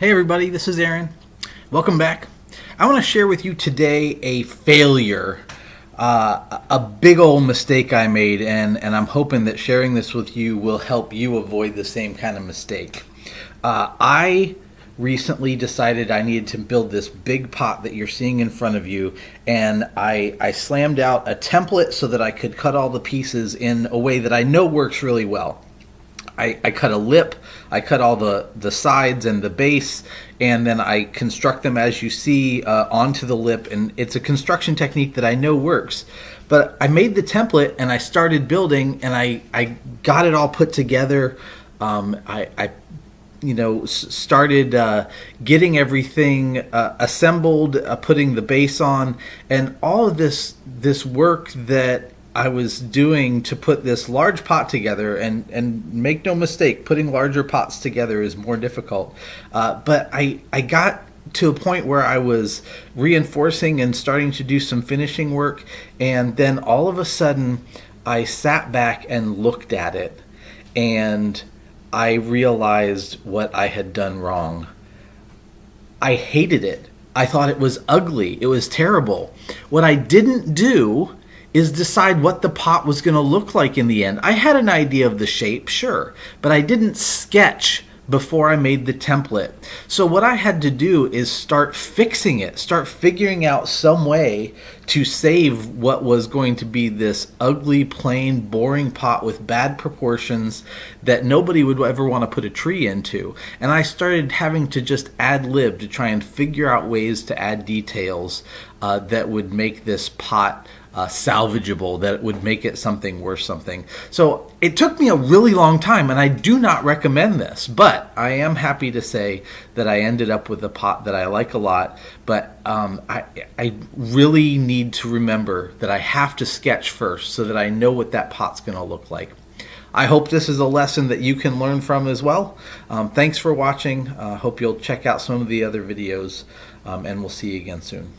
Hey everybody, this is Aaron. Welcome back. I want to share with you today a failure, a big old mistake I made, and I'm hoping that sharing this with you will help you avoid the same kind of mistake. I recently decided I needed to build this big pot that you're seeing in front of you, and I slammed out a template so that I could cut all the pieces in a way that I know works really well. I cut a lip, I cut all the sides and the base, and then I construct them as you see onto the lip, and it's a construction technique that I know works. But I made the template and I started building, and I got it all put together. I started getting everything assembled, putting the base on, and all of this work that I was doing to put this large pot together, and make no mistake, putting larger pots together is more difficult. But I got to a point where I was reinforcing and starting to do some finishing work, and then all of a sudden I sat back and looked at it, and I realized what I had done wrong. I hated it. I thought it was ugly. It was terrible. What I didn't do is decide what the pot was going to look like in the end. I had an idea of the shape, sure, but I didn't sketch before I made the template. So what I had to do is start fixing it, start figuring out some way to save what was going to be this ugly, plain, boring pot with bad proportions that nobody would ever want to put a tree into. And I started having to just ad-lib to try and figure out ways to add details that would make this pot salvageable, that would make it something worth something. So it took me a really long time, and I do not recommend this, but I am happy to say that I ended up with a pot that I like a lot. But I really need to remember that I have to sketch first so that I know what that pot's going to look like. I hope this is a lesson that you can learn from as well. Thanks for watching. Hope you'll check out some of the other videos, and we'll see you again soon.